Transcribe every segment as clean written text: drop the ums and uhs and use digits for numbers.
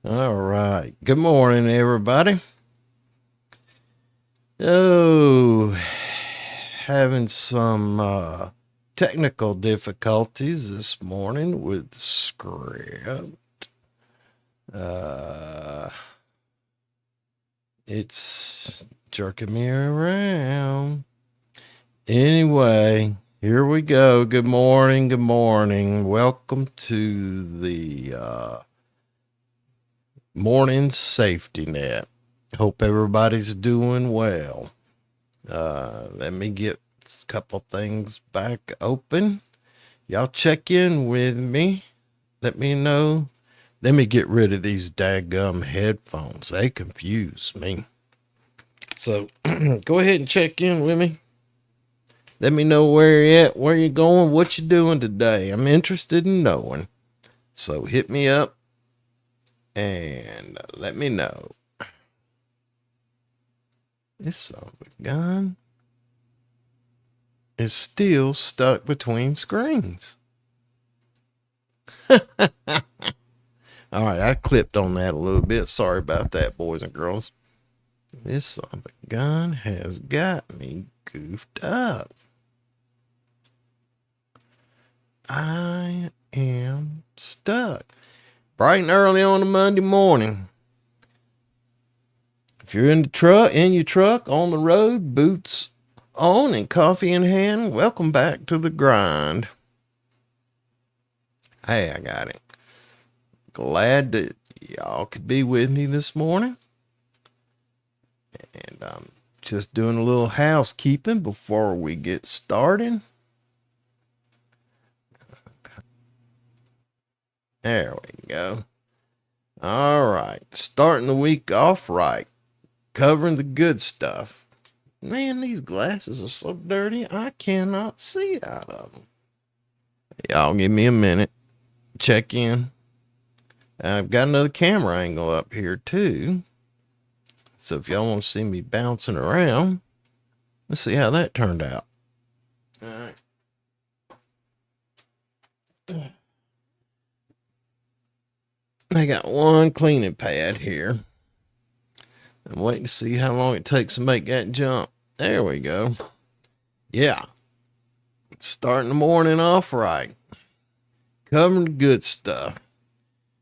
All right. Good morning, everybody. Oh, having some technical difficulties this morning with the script. Uh, it's jerking me around. Anyway, here we go. Good morning. Good morning. Welcome to the morning safety net. Hope everybody's doing well. Let me get a couple things back open. Y'all check in with me. Let me know. Let me get rid of these daggum headphones. They confuse me. So go ahead and check in with me. Let me know where you're at, where you're going, what you're doing today. I'm interested in knowing. So hit me up and let me know. This son of a gun is still stuck between screens. All right, I clipped on that a little bit. Sorry about that, boys and girls. This son of a gun has got me goofed up. I am stuck. Bright and early on a Monday morning. If you're in your truck, on the road, boots on and coffee in hand, welcome back to the grind. Hey, I got it. Glad that y'all could be with me this morning. And I'm just doing a little housekeeping before we get started. There we go. All right. Starting the week off right. Covering the good stuff. Man, these glasses are so dirty, I cannot see out of them. Y'all give me a minute. Check in. I've got another camera angle up here too. So if y'all want to see me bouncing around, let's see how that turned out. All right. I got one cleaning pad here. I'm waiting to see how long it takes to make that jump. There we go. Yeah. Starting the morning off right. Covering the good stuff.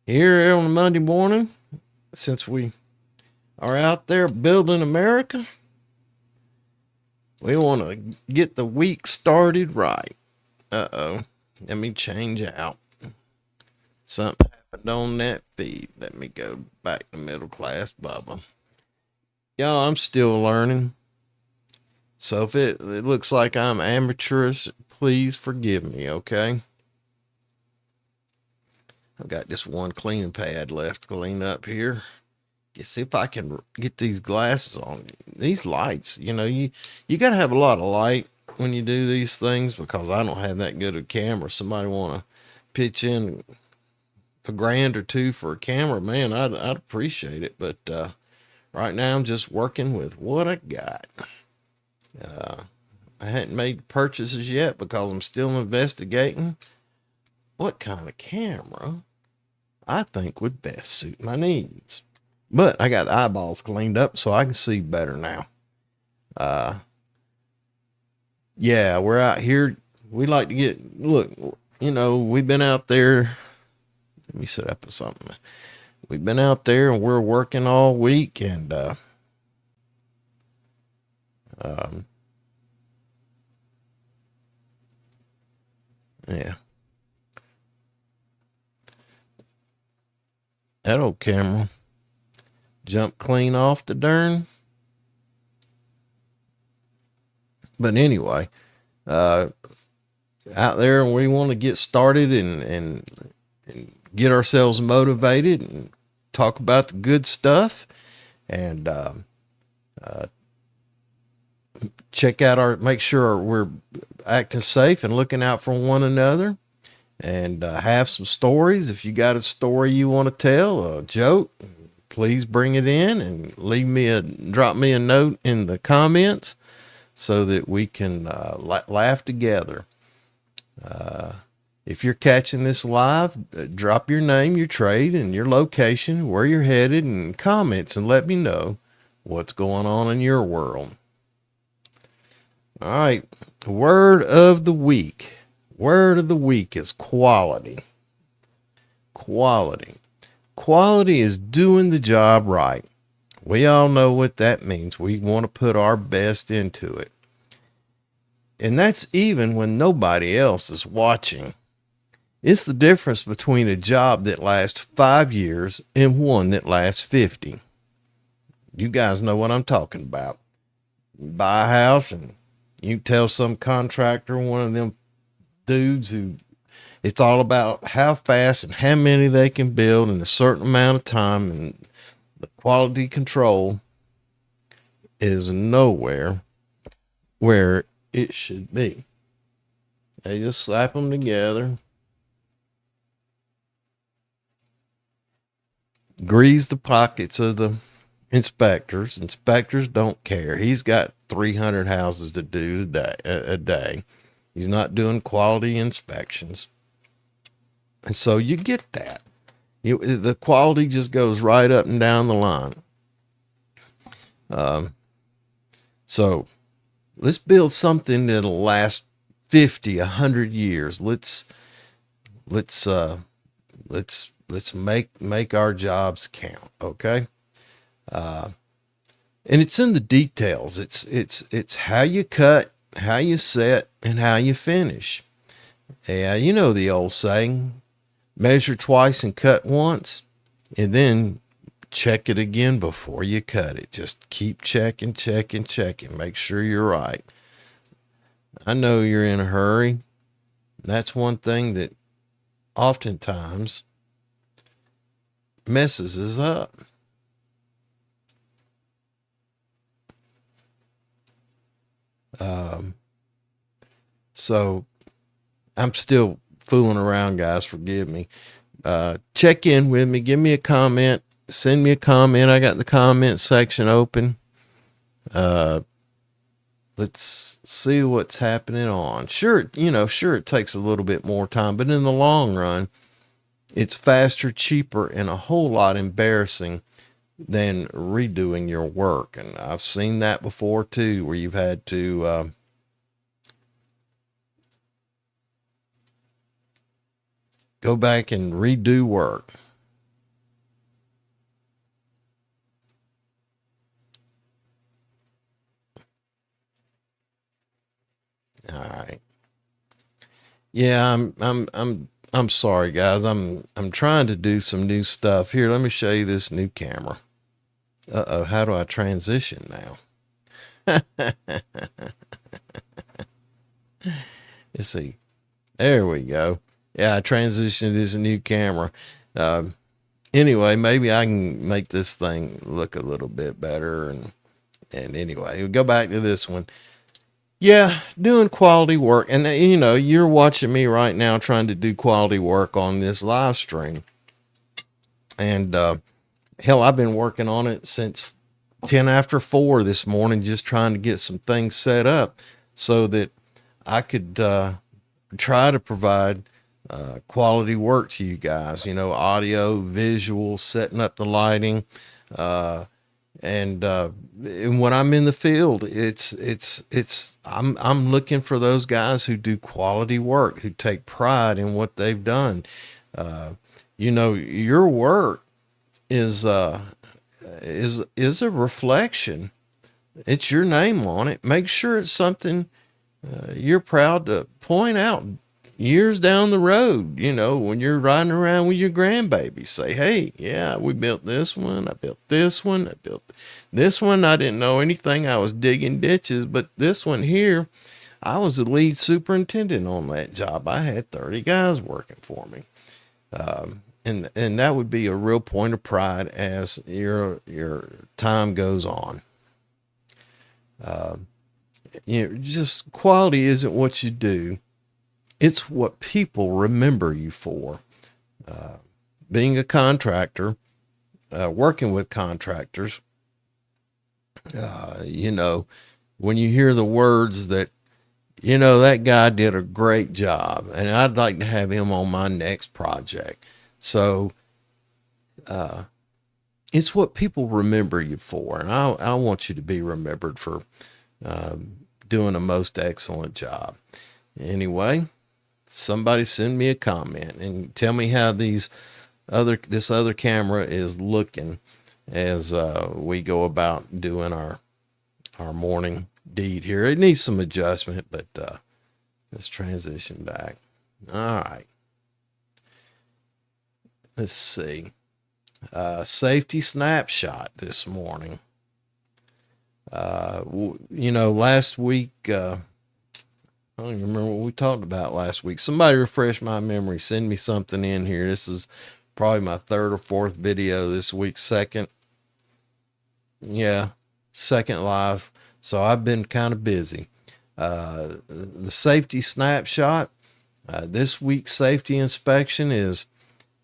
Here on a Monday morning, since we are out there building America, we want to get the week started right. Uh-oh. Let me change out. Something happened on that feed. Let me go back to Middleclassbubba. Y'all, I'm still learning. So if it looks like I'm amateurish, please forgive me, okay? I've got just one cleaning pad left to clean up here. Let's see if I can get these glasses on. These lights, you got to have a lot of light when you do these things because I don't have that good a camera. Somebody want to pitch in $1,000 or $2 for a camera, man, I'd appreciate it. But right now I'm just working with what I got. I hadn't made purchases yet because I'm still investigating what kind of camera I think would best suit my needs. But I got the eyeballs cleaned up so I can see better now. Yeah, we're out here. We like to look, we've been out there. Let me set up something. We've been out there and we're working all week and, yeah. That old camera jumped clean off the darn. But anyway, out there and we want to get started and get ourselves motivated and talk about the good stuff and make sure we're acting safe and looking out for one another and have some stories. If you got a story you want to tell, a joke, please bring it in and drop me a note in the comments so that we can laugh together. If you're catching this live, drop your name, your trade, and your location, where you're headed, and comments, and let me know what's going on in your world. All right, word of the week. Word of the week is quality. Quality. Quality is doing the job right. We all know what that means. We want to put our best into it. And that's even when nobody else is watching. It's the difference between a job that lasts 5 years and one that lasts 50. You guys know what I'm talking about. You buy a house and you tell some contractor, one of them dudes who it's all about how fast and how many they can build in a certain amount of time, and the quality control is nowhere where it should be. They just slap them together, grease the pockets of the inspectors. Inspectors don't care. He's got 300 houses to do a day. He's not doing quality inspections. And so you get that. The quality just goes right up and down the line. So let's build something that'll last 50, 100 years. Let's make our jobs count. Okay. And it's in the details. It's how you cut, how you set, and how you finish. Yeah, you know the old saying, measure twice and cut once, and then check it again before you cut it. Just keep checking. Make sure you're right. I know you're in a hurry. That's one thing that oftentimes messes us up. So I'm still fooling around, guys. Forgive me. Check in with me. Give me a comment. Send me a comment. I got the comment section open. Let's see what's happening on. Sure, it takes a little bit more time, but in the long run, it's faster, cheaper, and a whole lot embarrassing than redoing your work. And I've seen that before too, where you've had to go back and redo work. All right. Yeah, I'm sorry, guys. I'm trying to do some new stuff here. Let me show you this new camera. How do I transition now? Let's see. There we go. Yeah, I transitioned to this new camera. Anyway, maybe I can make this thing look a little bit better. And anyway, we'll go back to this one. Yeah, doing quality work. And you're watching me right now trying to do quality work on this live stream. And hell, I've been working on it since 10 after 4 this morning, just trying to get some things set up so that I could try to provide quality work to you guys, audio, visual, setting up the lighting. And when I'm in the field, I'm looking for those guys who do quality work, who take pride in what they've done. Your work is a reflection. It's your name on it. Make sure it's something you're proud to point out years down the road, when you're riding around with your grandbaby. Say, hey, yeah, we built this one. I built this one. I built this one. I didn't know anything. I was digging ditches, but this one here, I was the lead superintendent on that job. I had 30 guys working for me. And that would be a real point of pride as your time goes on. Just quality isn't what you do. It's what people remember you for. Being a contractor, working with contractors, when you hear the words that You know, that guy did a great job, and I'd like to have him on my next project. So it's what people remember you for, and I want you to be remembered for doing a most excellent job. Anyway, somebody send me a comment and tell me how this other camera is looking as we go about doing our morning deed here. It needs some adjustment, but let's transition back. All right. Let's see. Safety snapshot this morning. You know, last week, I don't even remember what we talked about last week. Somebody refresh my memory. Send me something in here. This is probably my third or fourth video this week. Second live. So I've been kind of busy. The safety snapshot. This week's safety inspection is,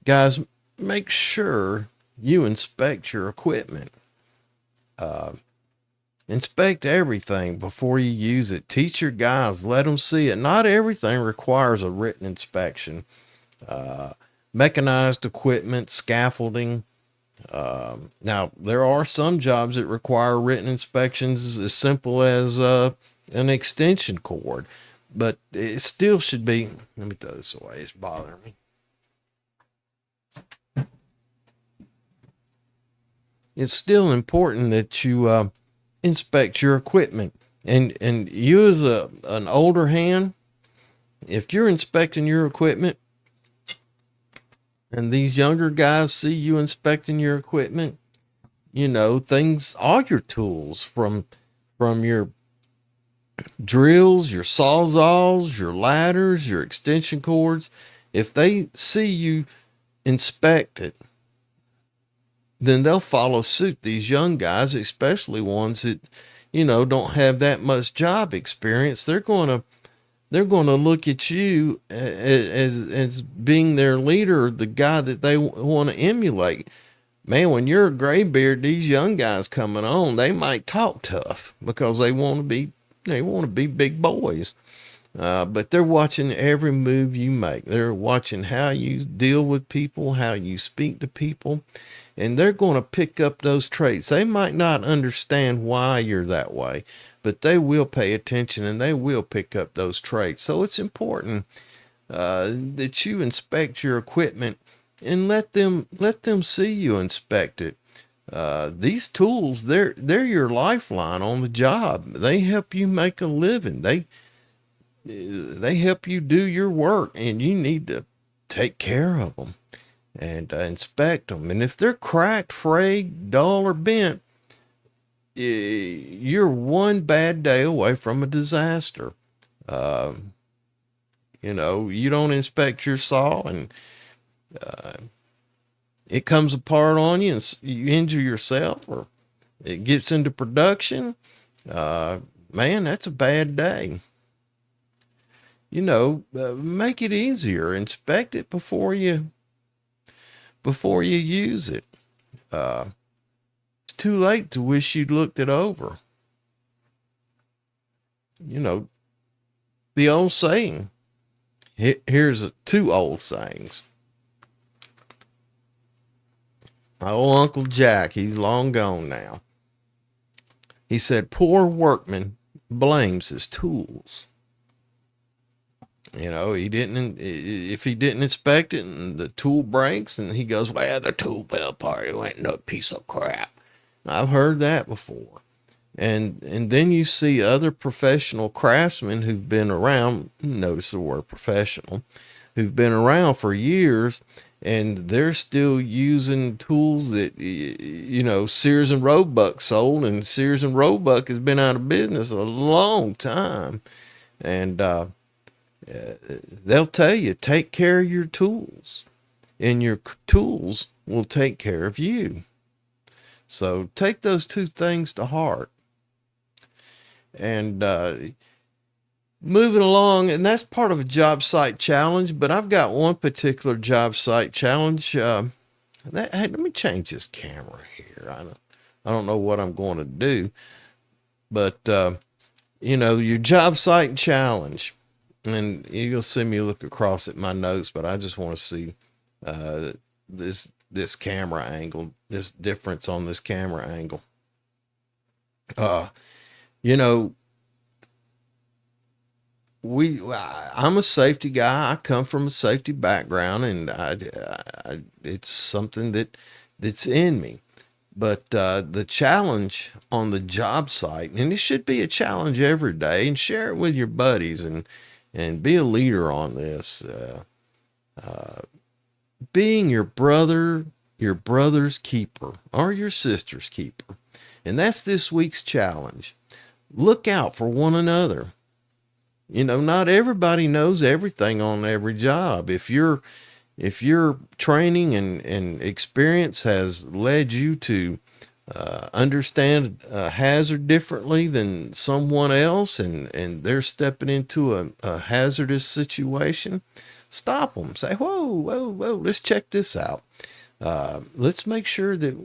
guys, make sure you inspect your equipment. Inspect everything before you use it. Teach your guys, let them see it. Not everything requires a written inspection. Mechanized equipment, scaffolding. Now, there are some jobs that require written inspections as simple as an extension cord, but it still should be. Let me throw this away. It's bothering me. It's still important that you inspect your equipment, and you as an older hand, if you're inspecting your equipment and these younger guys see you inspecting your equipment, you know, things, all your tools from your drills, your sawzalls, your ladders, your extension cords, if they see you inspect it, then they'll follow suit. These young guys, especially ones that, you know, don't have that much job experience, they're going to look at you as being their leader, the guy that they want to emulate. Man, when you're a graybeard, these young guys coming on, they might talk tough because they want to be big boys. But they're watching every move you make. They're watching how you deal with people, how you speak to people, and they're going to pick up those traits. They might not understand why you're that way, but they will pay attention and they will pick up those traits. So it's important that you inspect your equipment and let them see you inspect it. These tools, they're your lifeline on the job. They help you make a living. They help you do your work, and you need to take care of them and inspect them. And if they're cracked, frayed, dull, or bent, you're one bad day away from a disaster. You know, you don't inspect your saw and it comes apart on you and you injure yourself, or it gets into production, man, that's a bad day. You know, make it easier. Inspect it before you use it. It's too late to wish you'd looked it over. You know, the old saying. Here's two old sayings. My old Uncle Jack, he's long gone now. He said, poor workman blames his tools. You know, if he didn't inspect it and the tool breaks and he goes, well, the tool fell apart, it went no piece of crap. I've heard that before. And then you see other professional craftsmen who've been around, notice the word professional, who've been around for years, and they're still using tools that, you know, Sears and Roebuck sold, and Sears and Roebuck has been out of business a long time. And they'll tell you, take care of your tools, and your tools will take care of you. So take those two things to heart. And moving along, and that's part of a job site challenge, but I've got one particular job site challenge. Hey, let me change this camera here. I don't know what I'm going to do, but your job site challenge. And you'll see me look across at my notes, but I just want to see uh, this camera angle, this difference on this camera angle. Uh, you know, I'm a safety guy. I come from a safety background, and it's something that's in me. But the challenge on the job site, and it should be a challenge every day, and share it with your buddies, and be a leader on this. Being your brother's keeper, or your sister's keeper, and that's this week's challenge. Look out for one another. Not everybody knows everything on every job. If your training and experience has led you to understand a hazard differently than someone else, and they're stepping into a hazardous situation, stop them. Say, whoa, whoa, whoa, let's check this out. Let's make sure that,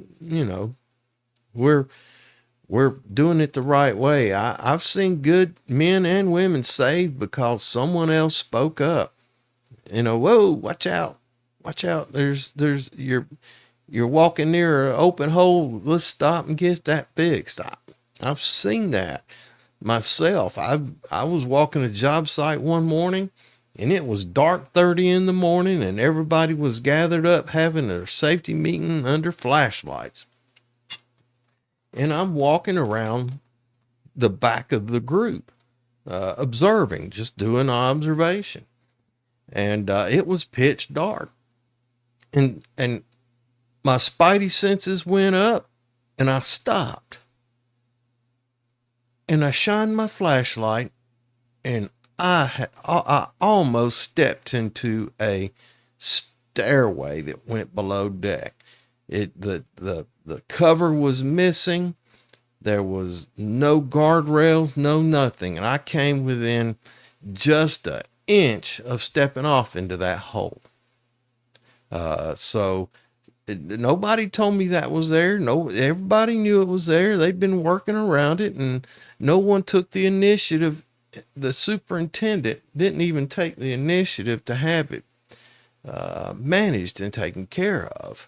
we're doing it the right way. I've seen good men and women saved because someone else spoke up. Whoa, watch out. Watch out. You're walking near an open hole. Let's stop and get that fixed. I've seen that myself. I was walking a job site one morning, and it was dark 30 in the morning, and everybody was gathered up having a safety meeting under flashlights. And I'm walking around the back of the group, observing, just doing observation. And it was pitch dark. And my spidey senses went up, and I stopped. And I shined my flashlight, and I almost stepped into a stairway that went below deck. The cover was missing. There was no guardrails, no nothing. And I came within just an inch of stepping off into that hole. So nobody told me that was there. No, everybody knew it was there. They'd been working around it, and no one took the initiative. The superintendent didn't even take the initiative to have it managed and taken care of.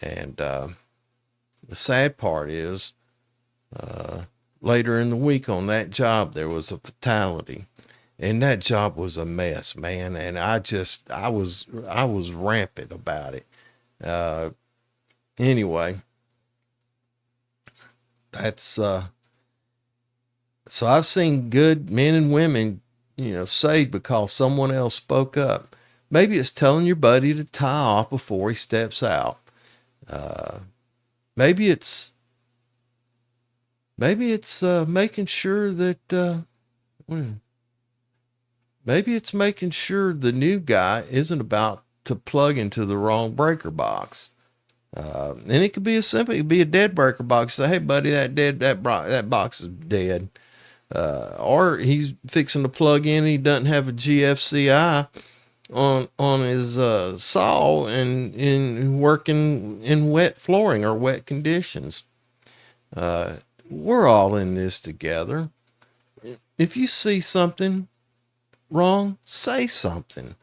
And the sad part is, later in the week on that job, there was a fatality, and that job was a mess, man. And I was rampant about it. Anyway, that's, so I've seen good men and women, saved because someone else spoke up. Maybe it's telling your buddy to tie off before he steps out. Maybe it's making sure that, maybe it's making sure the new guy isn't about to plug into the wrong breaker box. And it could be it could be a dead breaker box. Say, hey buddy, that box is dead. Or he's fixing to plug in. He doesn't have a GFCI on his saw and working in wet flooring or wet conditions. We're all in this together. If you see something wrong, say something.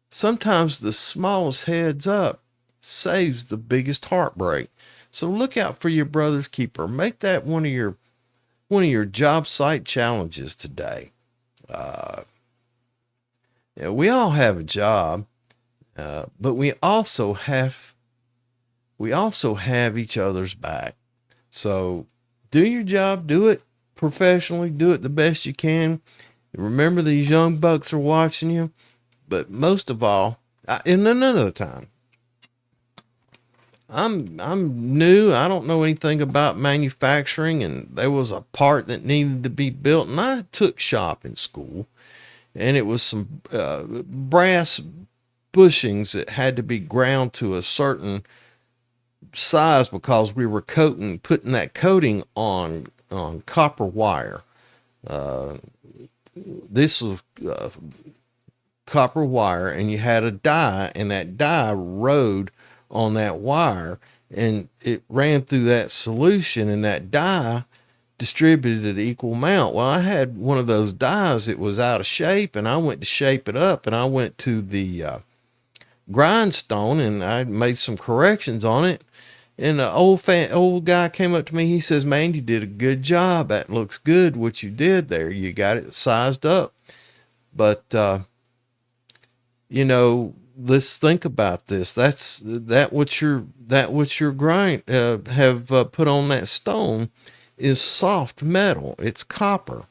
Sometimes the smallest heads up saves the biggest heartbreak. So look out for your brother's keeper. Make that one of your job site challenges today. We all have a job, but we also have each other's back. So do your job, do it professionally, do it the best you can. Remember, these young bucks are watching you, but most of all, and another time, I'm new. I don't know anything about manufacturing, and there was a part that needed to be built, and I took shop in school, and it was some brass bushings that had to be ground to a certain size because we were putting that coating on copper wire. This was copper wire, and you had a die, and that die rode on that wire, and it ran through that solution, and that die distributed equal amount. Well, I had one of those dies that was out of shape, and I went to shape it up, and I went to the grindstone, and I made some corrections on it. And the old guy came up to me. He says, "Man, you did a good job. That looks good. What you did there, you got it sized up." But let's think about this. That what your grind have put on that stone is soft metal. It's copper.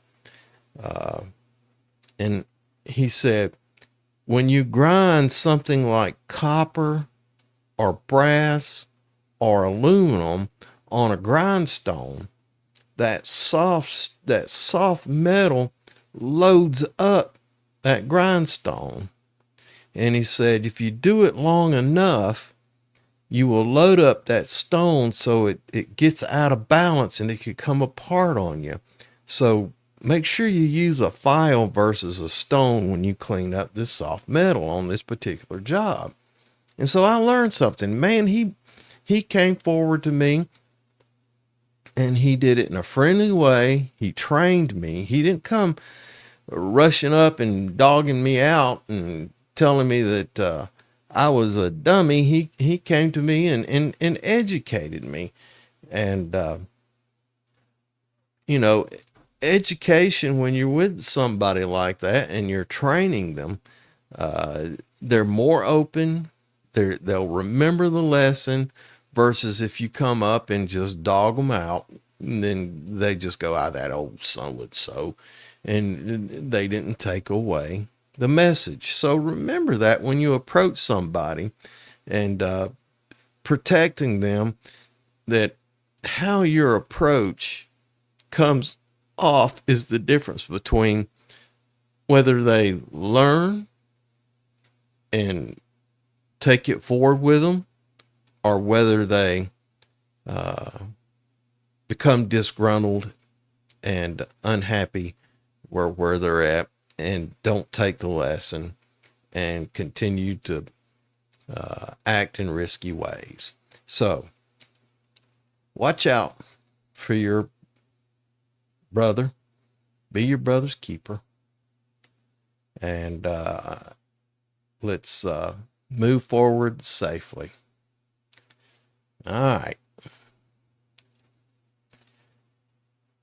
And he said, when you grind something like copper or brass or aluminum on a grindstone, that soft metal loads up that grindstone. And he said, if you do it long enough, you will load up that stone so it gets out of balance and it could come apart on you. So make sure you use a file versus a stone when you clean up this soft metal on this particular job. And so I learned something. Man, he came forward to me and he did it in a friendly way. He trained me. He didn't come rushing up and dogging me out and telling me that I was a dummy. He came to me and educated me. And, education, when you're with somebody like that and you're training them, they're more open. They'll remember the lesson versus if you come up and just dog them out, and then they just go, that old so-and-so, and they didn't take away the message. So remember that when you approach somebody and protecting them, that how your approach comes off is the difference between whether they learn and take it forward with them or whether they become disgruntled and unhappy where they're at and don't take the lesson and continue to act in risky ways. So watch out for your brother. Be your brother's keeper. And let's move forward safely. All right.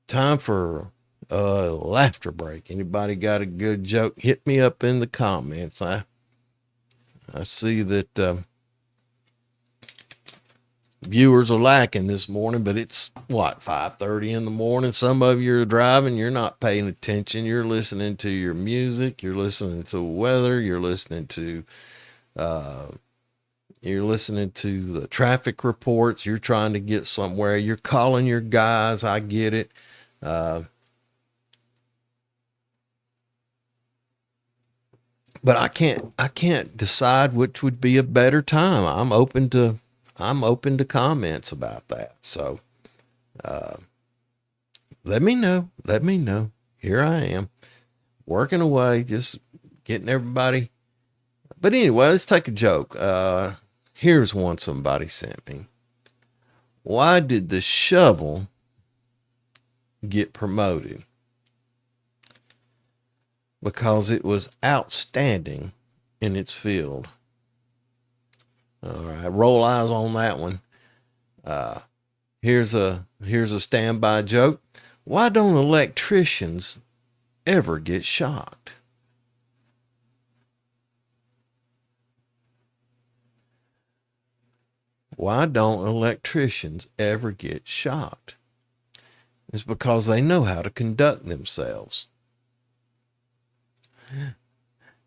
Time for a laughter break. Anybody got a good joke? Hit me up in the comments. I see that viewers are lacking this morning, but it's 5:30 in the morning. Some of you are driving. You're not paying attention. You're listening to your music. You're listening to weather. You're listening to the traffic reports. You're trying to get somewhere. You're calling your guys. I get it. But I can't decide which would be a better time. I'm open to comments about that. So, let me know. Here I am working away, just getting everybody. But anyway, let's take a joke. Here's one somebody sent me. Why did the shovel get promoted? Because it was outstanding in its field. All right, roll eyes on that one. Here's a standby joke. Why don't electricians ever get shocked? Why don't electricians ever get shocked? It's because they know how to conduct themselves.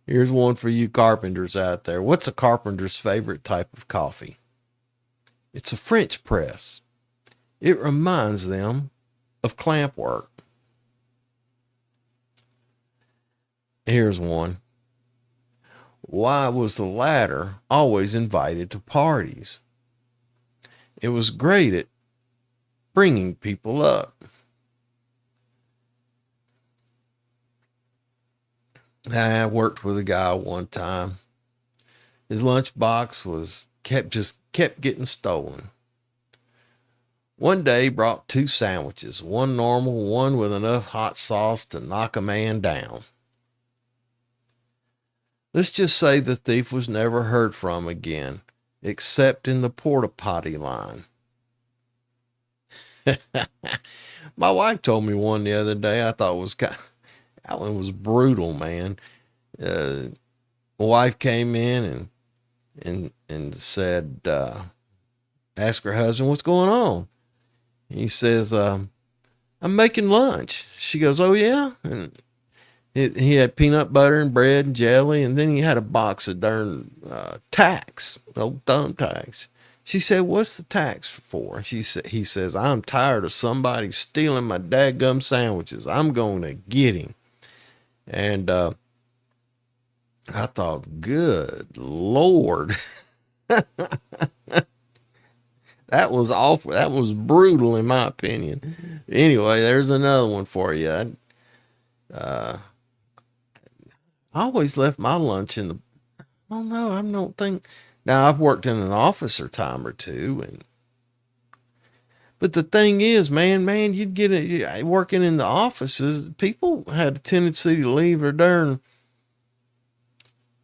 Here's one for you carpenters out there. What's a carpenter's favorite type of coffee? It's a French press. It reminds them of clamp work. Here's one. Why was the ladder always invited to parties? It was great at bringing people up. I worked with a guy one time. His lunchbox kept getting stolen. One day brought 2 sandwiches, one normal, one with enough hot sauce to knock a man down. Let's just say the thief was never heard from again, except in the porta potty line. My wife told me one the other day I thought that one was brutal, man. My wife came in and said, asked her husband, what's going on? He says, I'm making lunch. She goes, oh yeah? And he had peanut butter and bread and jelly, and then he had a box of darn tacks, old thumbtacks. She said, what's the tacks for? He says, I'm tired of somebody stealing my dadgum sandwiches. I'm going to get him. And I thought, good Lord. That was awful. That was brutal, in my opinion. Anyway, there's another one for you. I always left my lunch in the. I don't know. I don't think. Now I've worked in an office a time or two, but the thing is, man, you'd get working in the offices. People had a tendency to leave their darn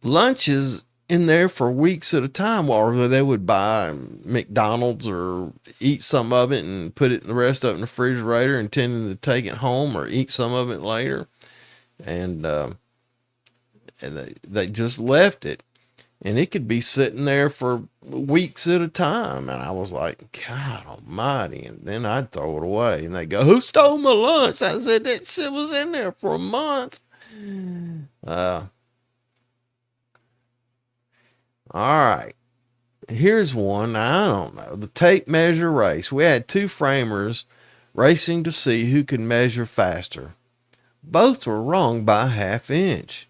lunches in there for weeks at a time, or they would buy McDonald's or eat some of it and put the rest of it in the refrigerator, intending to take it home or eat some of it later. And they just left it, and it could be sitting there for weeks at a time. And I was like, God almighty. And then I'd throw it away, and they go, who stole my lunch? I said, that shit was in there for a month. All right. Here's one. I don't know. The tape measure race. We had 2 framers racing to see who could measure faster. Both were wrong by a half inch.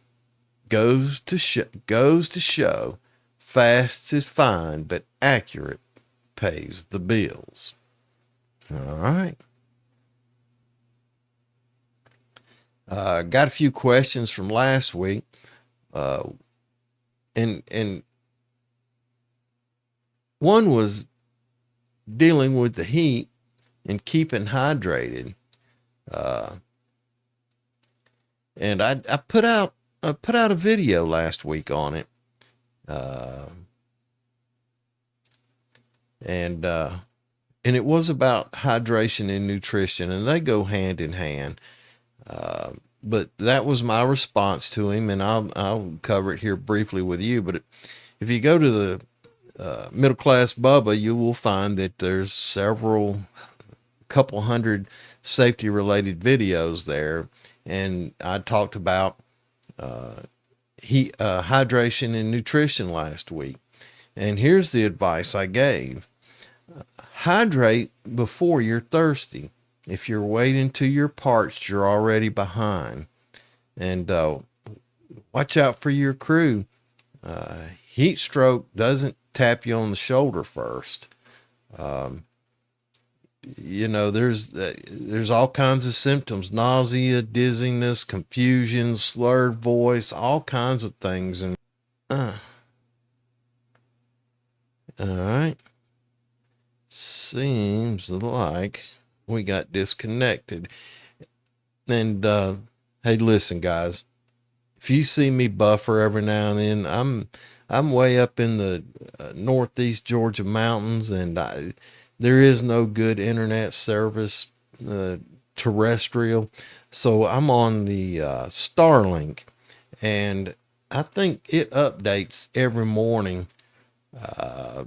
Goes to show, fast is fine, but accurate pays the bills. All right. Got a few questions from last week. And one was dealing with the heat and keeping hydrated. And I put out a video last week on it. And it was about hydration and nutrition, and they go hand in hand. But that was my response to him, and I'll cover it here briefly with you. But if you go to the Middleclassbubba, you will find that there's couple hundred safety related videos there, and I talked about hydration and nutrition last week. And here's the advice I gave: hydrate before you're thirsty. If you're waiting till you're parched, you're already behind. And watch out for your crew. Heat stroke doesn't tap you on the shoulder first. There's all kinds of symptoms: nausea, dizziness, confusion, slurred voice, all kinds of things. And all right, seems like we got disconnected. And hey, listen, guys, if you see me buffer every now and then, I'm way up in the northeast Georgia mountains, and there is no good internet service, terrestrial. So I'm on the Starlink, and I think it updates every morning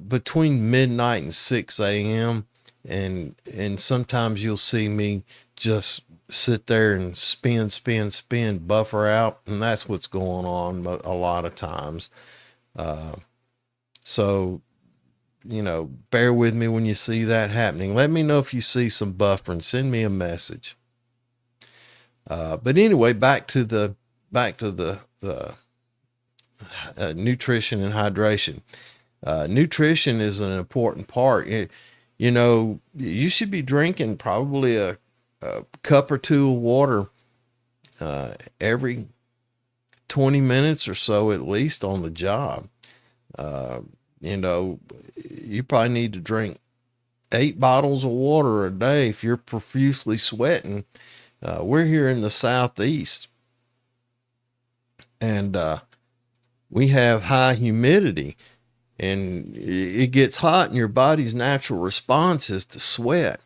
between midnight and 6 a.m. And sometimes you'll see me just sit there and spin, buffer out, and that's what's going on a lot of times. So, bear with me when you see that happening. Let me know if you see some buffering. Send me a message. But anyway, back to the nutrition and hydration. Nutrition is an important part. You should be drinking probably a cup or 2 of water every 20 minutes or so, at least, on the job. You probably need to drink 8 bottles of water a day if you're profusely sweating. We're here in the Southeast, and we have high humidity, and it gets hot, and your body's natural response is to sweat.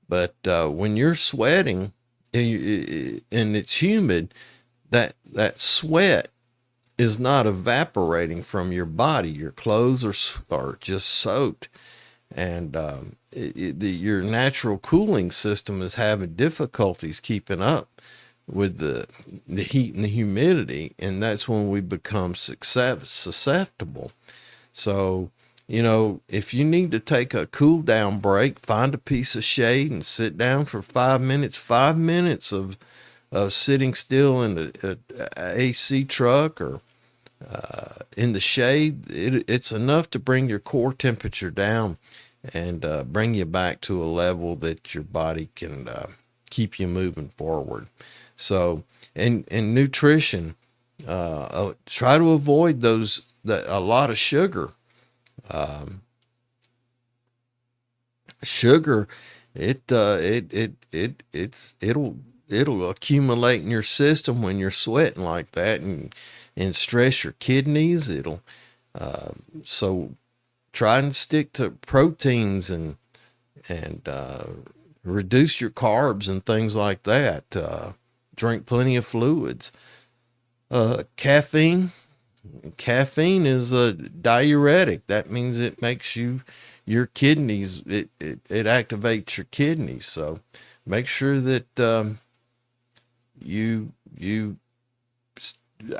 But when you're sweating and it's humid, that sweat is not evaporating from your body. Your clothes are just soaked, and your natural cooling system is having difficulties keeping up with the heat and the humidity, and that's when we become susceptible. So, if you need to take a cool down break, find a piece of shade and sit down for 5 minutes. 5 minutes of sitting still in the AC truck or in the shade, it's enough to bring your core temperature down and bring you back to a level that your body can keep you moving forward. So, in nutrition, try to avoid a lot of sugar. Sugar, it'll accumulate in your system when you're sweating like that, and stress your kidneys. So try and stick to proteins and reduce your carbs and things like that. Drink plenty of fluids. Caffeine is a diuretic. That means it makes your kidneys, it activates your kidneys. So make sure that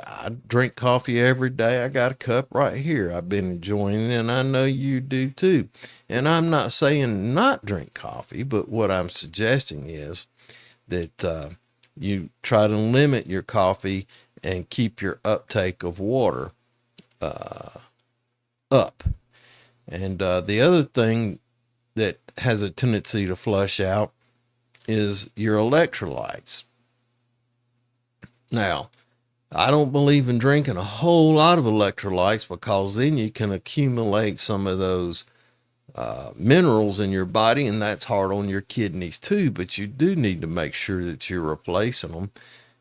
I drink coffee every day. I got a cup right here I've been enjoying, and I know you do too. And I'm not saying not drink coffee, but what I'm suggesting is that you try to limit your coffee and keep your uptake of water up. And the other thing that has a tendency to flush out is your electrolytes. Now, I don't believe in drinking a whole lot of electrolytes, because then you can accumulate some of those minerals in your body, and that's hard on your kidneys too. But you do need to make sure that you're replacing them.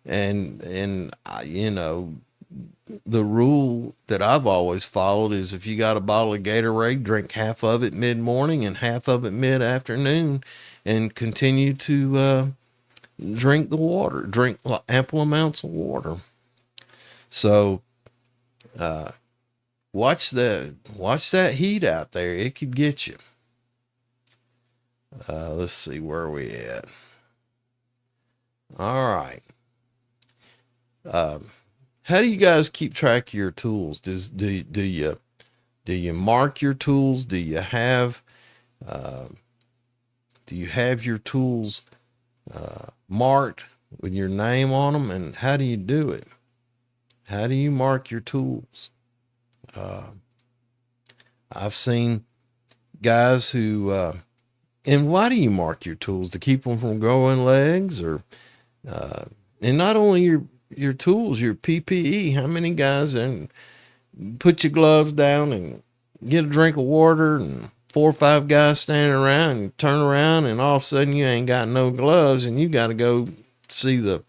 And the rule that I've always followed is, if you got a bottle of Gatorade, drink half of it mid-morning and half of it mid-afternoon, and continue to drink the water. Drink ample amounts of water. So watch that heat out there. It could get you. Let's see, where are we at? All right. How do you guys keep track of your tools? Do you mark your tools? Do you have your tools marked with your name on them? And how do you do it? How do you mark your tools? I've seen guys who, and why do you mark your tools? To keep them from growing legs, or, and not only your tools, your PPE. How many guys put your gloves down and get a drink of water, and 4 or 5 guys standing around, and turn around, and all of a sudden you ain't got no gloves, and you got to go see the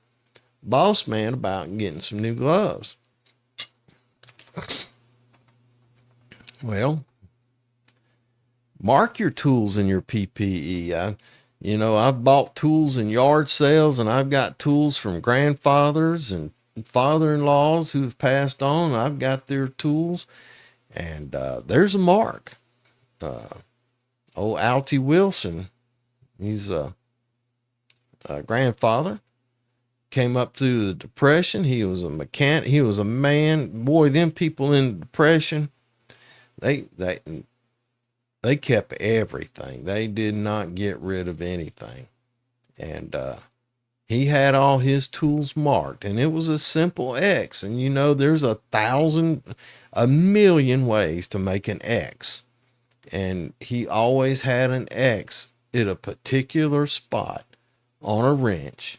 boss man about getting some new gloves. Well, mark your tools in your PPE. I've bought tools in yard sales, and I've got tools from grandfathers and father-in-laws who have passed on. I've got their tools, and there's a mark. Old Alty Wilson, he's a grandfather, came up through the Depression. He was a mechanic. He was a man. Boy, them people in the Depression, they kept everything. They did not get rid of anything. And he had all his tools marked, and it was a simple X. And there's a million ways to make an X. And he always had an X at a particular spot on a wrench.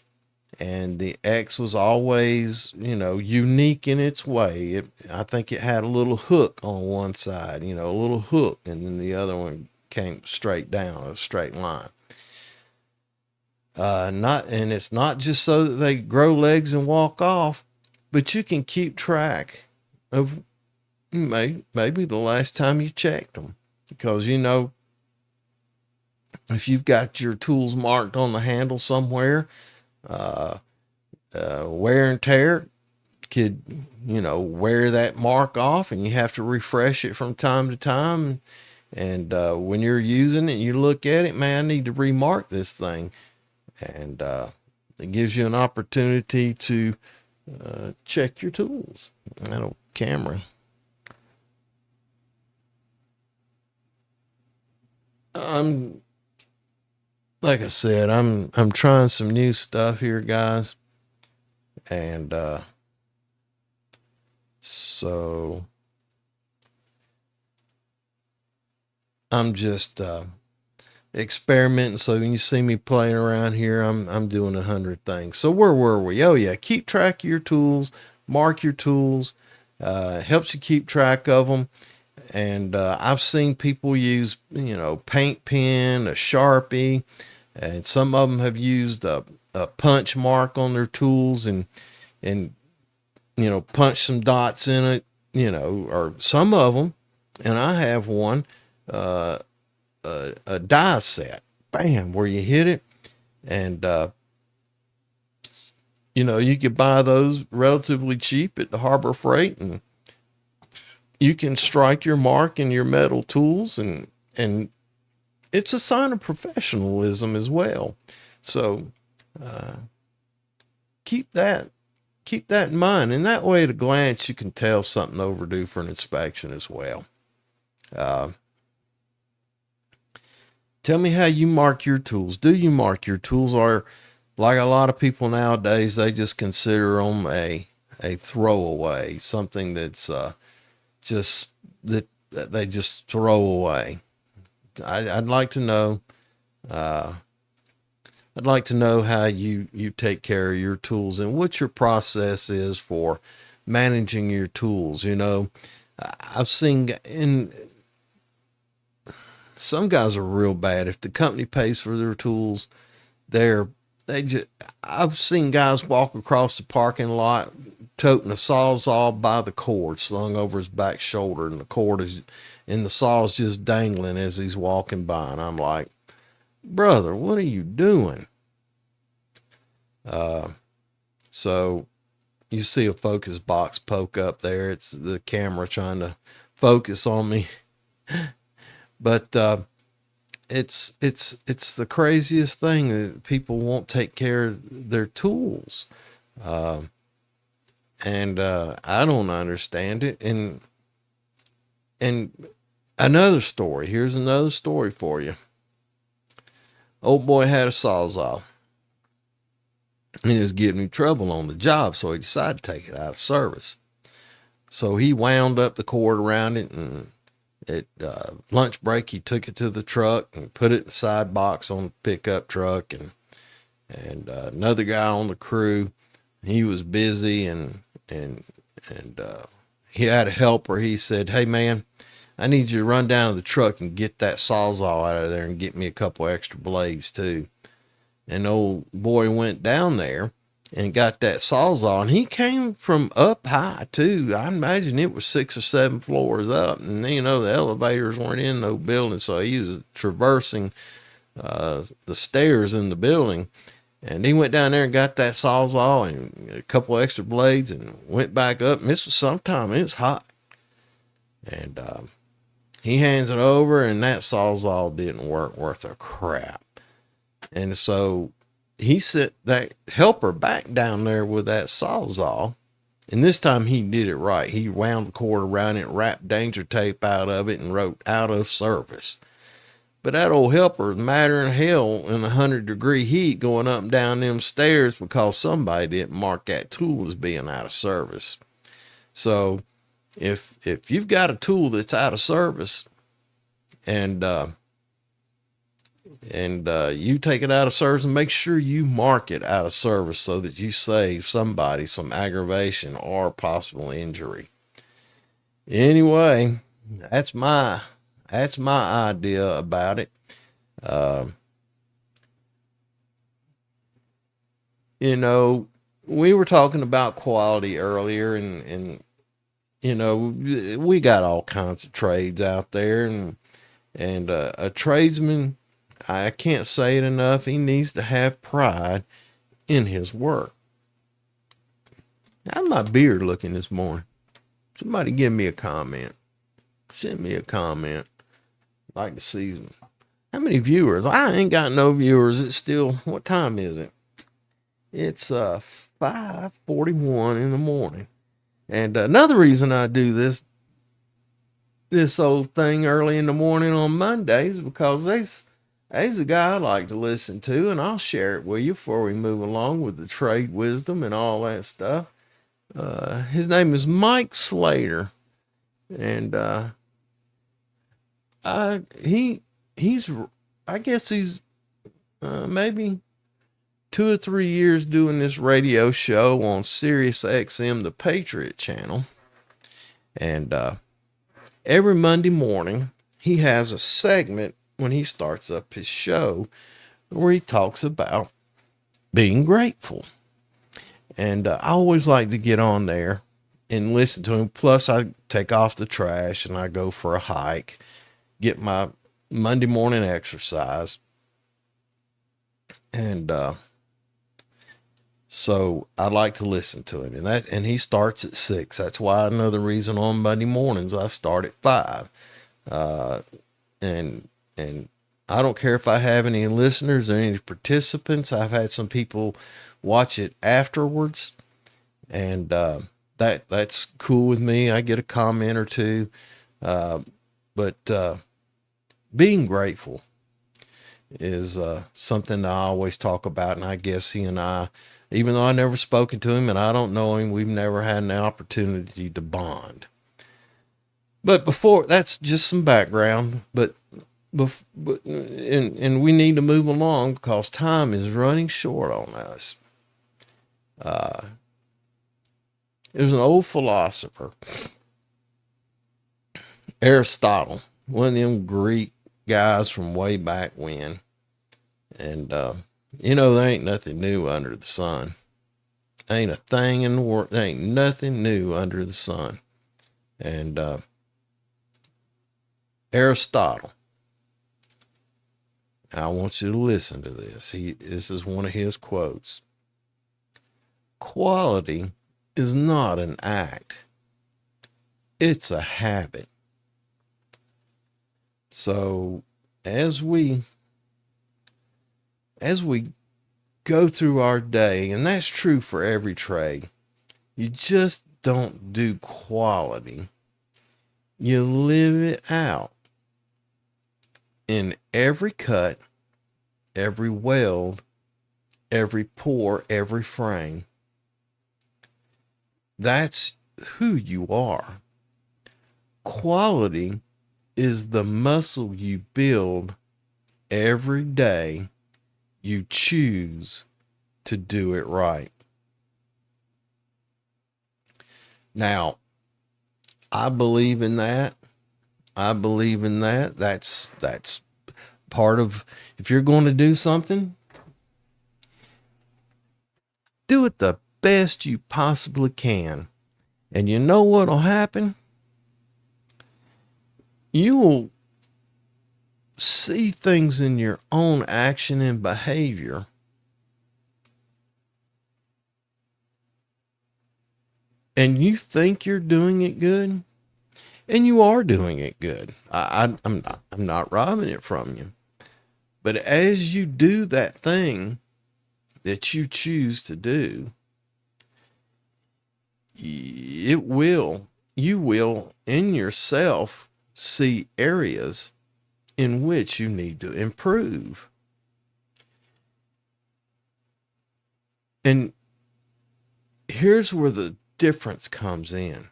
And the X was always, unique in its way. I think it had a little hook on one side, a little hook, and then the other one came straight down, a straight line. And it's not just so that they grow legs and walk off, but you can keep track of maybe the last time you checked them, because if you've got your tools marked on the handle somewhere, wear and tear could wear that mark off, and you have to refresh it from time to time. And when you're using it, you look at it, man, I need to remark this thing. And it gives you an opportunity to check your tools. That old camera. Like I said, I'm trying some new stuff here, guys. And so I'm just experimenting. So when you see me playing around here, I'm doing 100 things. So where were we? Oh yeah, keep track of your tools, mark your tools, helps you keep track of them. And I've seen people use paint pen, a Sharpie, and some of them have used a punch mark on their tools and punch some dots in it, or some of them, and I have one, a die set, bam, where you hit it. And you could buy those relatively cheap at the Harbor Freight, and you can strike your mark in your metal tools, and it's a sign of professionalism as well. So keep that in mind, and that way at a glance you can tell something overdue for an inspection as well. Tell me how you mark your tools. Do you mark your tools, or like a lot of people nowadays, they just consider them a throwaway, something that's just that they just throw away? I'd like to know. I'd like to know how you take care of your tools and what your process is for managing your tools. I've seen some guys are real bad. If the company pays for their tools, I've seen guys walk across the parking lot toting a Sawzall by the cord slung over his back shoulder, and the saw's just dangling as he's walking by. And I'm like, brother, what are you doing? So you see a focus box poke up there. It's the camera trying to focus on me. But it's the craziest thing that people won't take care of their tools. And I don't understand it. And another story. Here's another story for you. Old boy had a Sawzall, and it was giving him trouble on the job, so he decided to take it out of service. So he wound up the cord around it, and at lunch break he took it to the truck and put it in the side box on the pickup truck. And another guy on the crew, he was busy, and he had a helper. He said, "Hey man, I need you to run down to the truck and get that Sawzall out of there and get me a couple extra blades too." And old boy went down there and got that Sawzall, and he came from up high too. I imagine it was 6 or 7 floors up, and the elevators weren't in no building, so he was traversing the stairs in the building. And he went down there and got that Sawzall and a couple extra blades and went back up. And this was sometime, it was hot. And he hands it over, and that Sawzall didn't work worth a crap. And so he sent that helper back down there with that Sawzall. And this time he did it right. He wound the cord around it, wrapped danger tape out of it, and wrote "out of service." But that old helper was madder than hell in 100-degree heat going up and down them stairs because somebody didn't mark that tool as being out of service. So if you've got a tool that's out of service, and you take it out of service, and make sure you mark it out of service so that you save somebody some aggravation or possible injury. Anyway, that's my That's my idea about it. Uh, you know, we were talking about quality earlier, and we got all kinds of trades out there, and a tradesman, I can't say it enough, he needs to have pride in his work. How's my beard looking this morning? Somebody give me a comment. Send me a comment. Like to see how many viewers. I ain't got no viewers. It's still, what time is it? It's 5:41 in the morning. And another reason I do this old thing early in the morning on Mondays because there's a guy I like to listen to, and I'll share it with you before we move along with the trade wisdom and all that stuff. His name is Mike Slater, and he's I guess he's maybe 2 or 3 years doing this radio show on Sirius XM, the Patriot Channel, and every Monday morning he has a segment when he starts up his show where he talks about being grateful. And I always like to get on there and listen to him. Plus, I take off the trash and I go for a hike, get my Monday morning exercise. And so I like to listen to him. And he starts at 6. That's why another reason on Monday mornings I start at 5. And I don't care if I have any listeners or any participants. I've had some people watch it afterwards, and that's cool with me. I get a comment or two, but being grateful is something I always talk about, and I guess he and I, even though I never spoken to him and I don't know him, we've never had an opportunity to bond. But before, that's just some background, and we need to move along because time is running short on us. There's an old philosopher, Aristotle, one of them Greek guys from way back when. And, there ain't nothing new under the sun. Ain't a thing in the world. There ain't nothing new under the sun. And, Aristotle, I want you to listen to this. This is one of his quotes. Quality is not an act. It's a habit. So as we go through our day, and that's true for every trade, you just don't do quality. You live it out in every cut, every weld, every pour, every frame. That's who you are. Quality is the muscle you build every day you choose to do it right. Now, I believe in that. That's part of, if you're going to do something, do it the best you possibly can. And you know what'll happen? You will see things in your own action and behavior and you think you're doing it good, and you are doing it good. I'm not robbing it from you. But as you do that thing that you choose to do, you will in yourself see areas in which you need to improve. And here's where the difference comes in.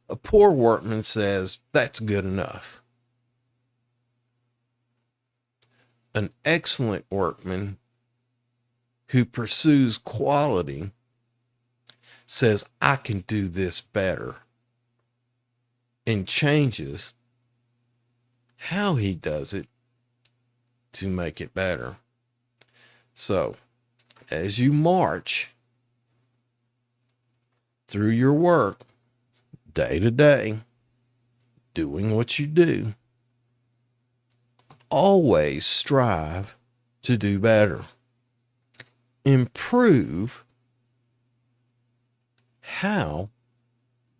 A poor workman says, that's good enough. An excellent workman who pursues quality says, I can do this better, and changes how he does it to make it better. So, as you march through your work day to day, doing what you do, always strive to do better. Improve how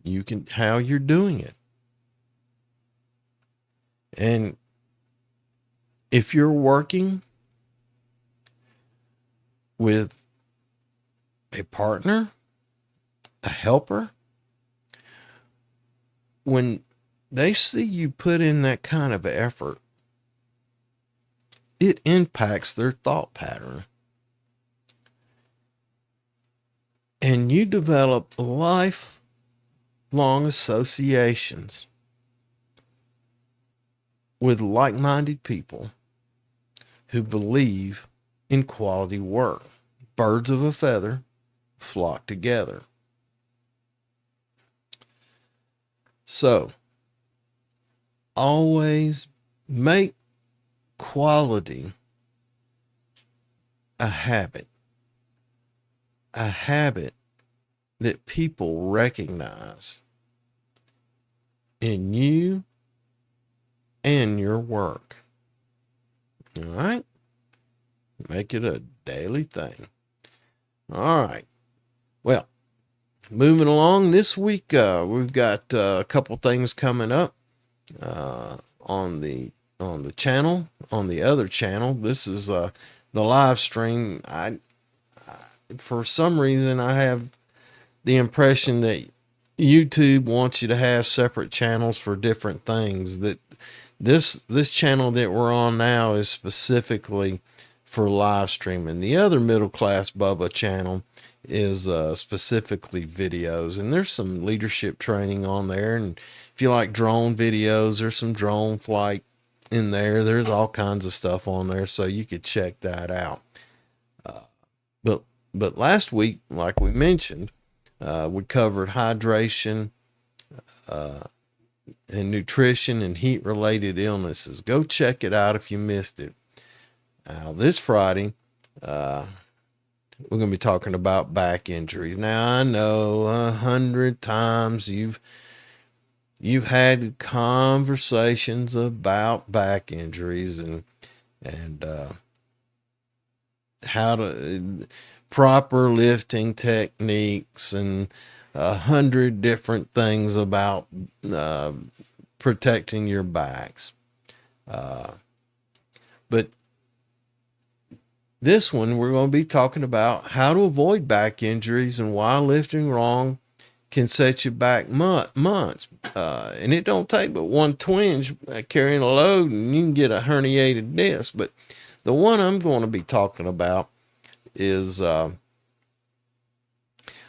you're doing it. And if you're working with a partner, a helper, when they see you put in that kind of effort, it impacts their thought pattern. And you develop lifelong associations with like-minded people who believe in quality work. Birds of a feather flock together. So, always make quality a habit that people recognize in you and your work. All right? Make it a daily thing. All right. Well, moving along this week, we've got a couple things coming up on the channel, on the other channel. This is the live stream. I for some reason, I have the impression that YouTube wants you to have separate channels for different things. That this channel that we're on now is specifically for live streaming. The other Middleclassbubba channel is specifically videos, and there's some leadership training on there. And if you like drone videos, there's some drone flight in there. There's all kinds of stuff on there, so you could check that out. But last week, like we mentioned, we covered hydration and nutrition and heat-related illnesses. Go check it out if you missed it. Now, this Friday, we're going to be talking about back injuries. Now, I know 100 times you've had conversations about back injuries and how to proper lifting techniques and 100 different things about protecting your backs. But this one, we're going to be talking about how to avoid back injuries and why lifting wrong can set you back months. And it don't take but one twinge carrying a load and you can get a herniated disc. But the one I'm going to be talking about is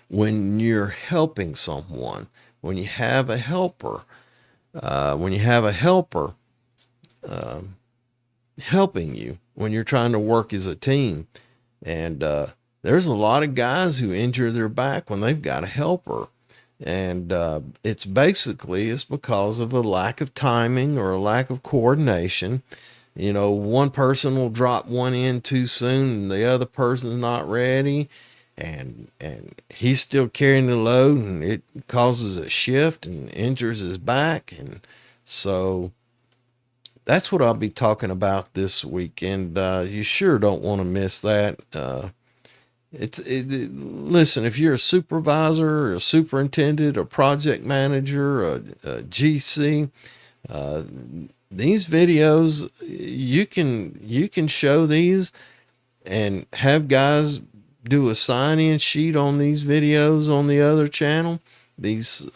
when you're helping someone, when you have a helper, helping you, when you're trying to work as a team. And there's a lot of guys who injure their back when they've got a helper. And it's because of a lack of timing or a lack of coordination. You know, one person will drop one in too soon and the other person's not ready, and he's still carrying the load, and it causes a shift and injures his back. And so that's what I'll be talking about this week, and you sure don't want to miss that. Listen, if you're a supervisor or a superintendent, a project manager, a GC, these videos, you can show these and have guys do a sign-in sheet on these videos on the other channel. These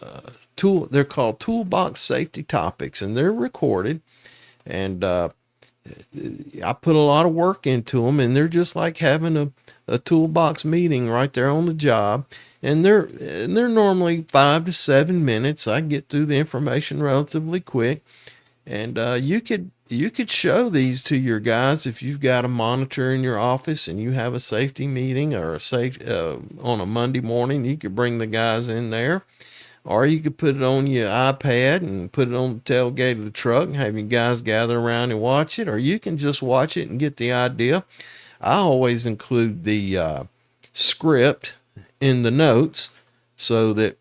they're called toolbox safety topics, and they're recorded. And I put a lot of work into them, and they're just like having a toolbox meeting right there on the job. And they're normally 5 to 7 minutes. I get through the information relatively quick. And you could show these to your guys if you've got a monitor in your office and you have a safety meeting or on a Monday morning. You could bring the guys in there. or you could put it on your iPad and put it on the tailgate of the truck and have you guys gather around and watch it, or you can just watch it and get the idea. I always include the script in the notes so that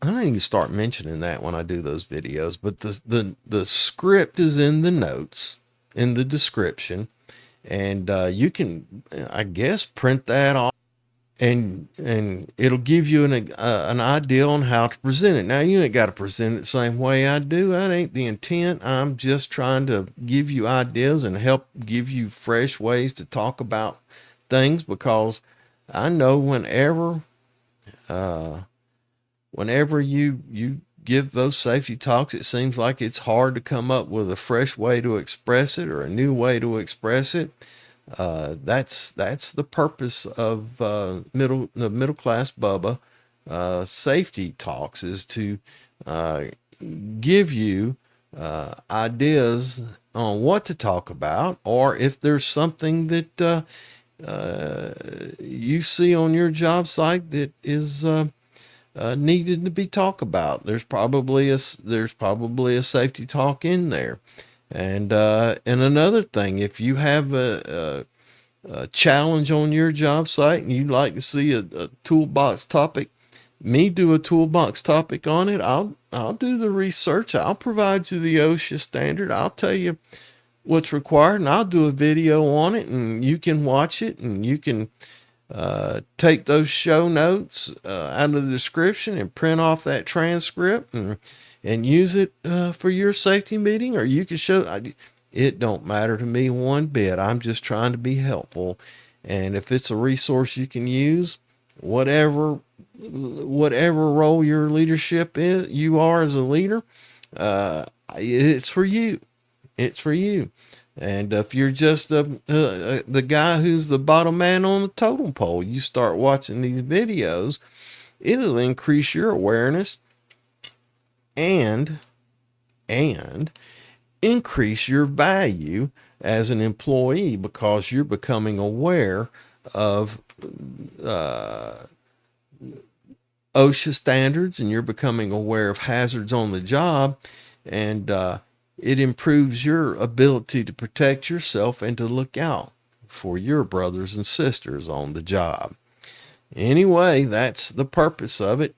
I need to start mentioning that when I do those videos, but the script is in the notes, in the description, and you can, I guess, print that off, and it'll give you an idea on how to present it. Now, you ain't got to present it the same way I do. That ain't the intent. I'm just trying to give you ideas and help give you fresh ways to talk about things, because I know whenever you give those safety talks, it seems like it's hard to come up with a fresh way to express it or a new way to express it. That's the purpose of the middle class Bubba safety talks, is to give you ideas on what to talk about, or if there's something that you see on your job site that is needed to be talked about. There's probably a safety talk in there. And another thing, if you have a challenge on your job site and you'd like to see a toolbox topic, me do a toolbox topic on it, I'll do the research. I'll provide you the OSHA standard. I'll tell you what's required, and I'll do a video on it, and you can watch it, and you can take those show notes out of the description and print off that transcript and use it for your safety meeting, or you can show. It don't matter to me one bit. I'm just trying to be helpful, and if it's a resource you can use, whatever role your leadership is, you are as a leader, it's for you. It's for you. And if you're just the guy who's the bottom man on the totem pole, you start watching these videos, it'll increase your awareness and increase your value as an employee, because you're becoming aware of OSHA standards, and you're becoming aware of hazards on the job, and it improves your ability to protect yourself and to look out for your brothers and sisters on the job. Anyway, that's the purpose of it.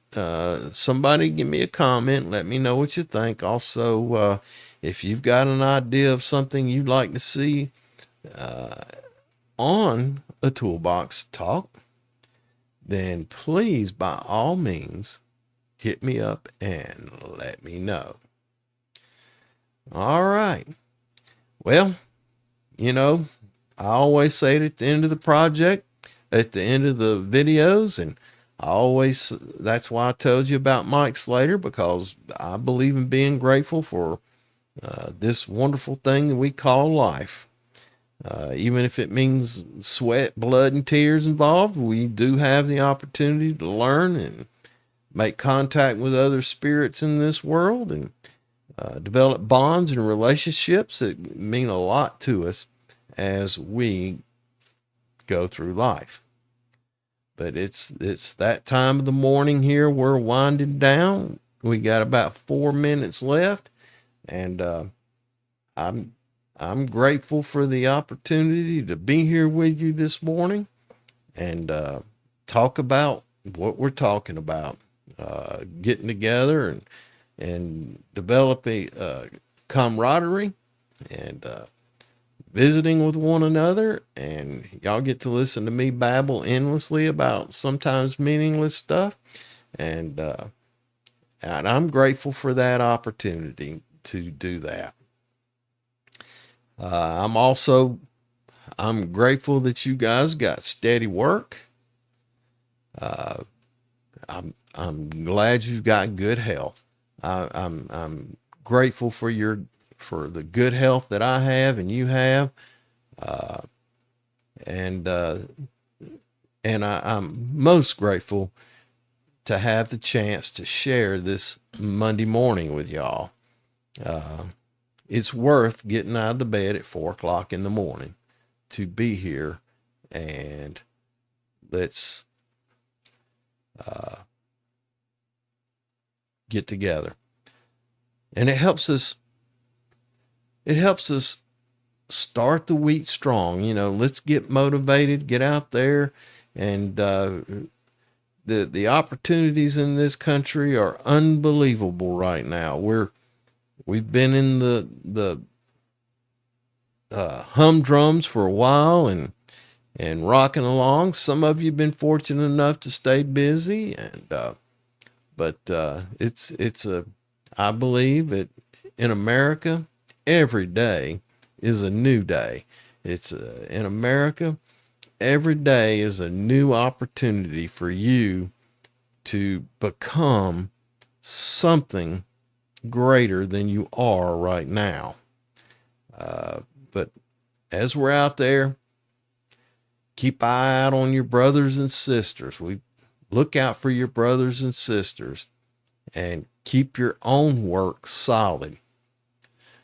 Somebody give me a comment. Let me know what you think. Also, if you've got an idea of something you'd like to see on a toolbox talk, then please, by all means, hit me up and let me know. All right. Well, I always say it at the end of the project, at the end of the videos, and that's why I told you about Mike Slater, because I believe in being grateful for this wonderful thing that we call life. Even if it means sweat, blood, and tears involved, we do have the opportunity to learn and make contact with other spirits in this world, and develop bonds and relationships that mean a lot to us as we go through life. But it's that time of the morning here. We're winding down. We got about 4 minutes left, and I'm grateful for the opportunity to be here with you this morning and talk about what we're talking about, getting together and develop a camaraderie and visiting with one another. And y'all get to listen to me babble endlessly about sometimes meaningless stuff. And I'm grateful for that opportunity to do that. I'm grateful that you guys got steady work. I'm glad you've got good health. I'm grateful for the good health that I have and you have, and I'm most grateful to have the chance to share this Monday morning with y'all. It's worth getting out of the bed at 4 o'clock in the morning to be here, and let's get together. And it helps us start the week strong. Let's get motivated, get out there, and the opportunities in this country are unbelievable right now. We've been in the humdrums for a while and rocking along. Some of you have been fortunate enough to stay busy, but I believe that in America, every day is a new day. In America, every day is a new opportunity for you to become something greater than you are right now. But as we're out there, keep an eye out on your brothers and sisters. We look out for your brothers and sisters, and keep your own work solid.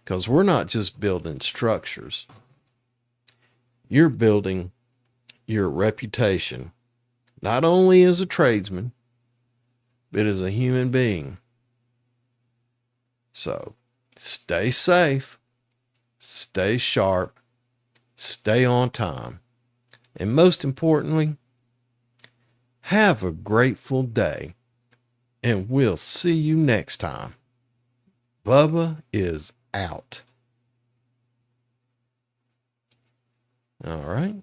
Because we're not just building structures. You're building your reputation, not only as a tradesman, but as a human being. So stay safe, stay sharp, stay on time, and most importantly, have a grateful day, and we'll see you next time. Bubba is out. All right.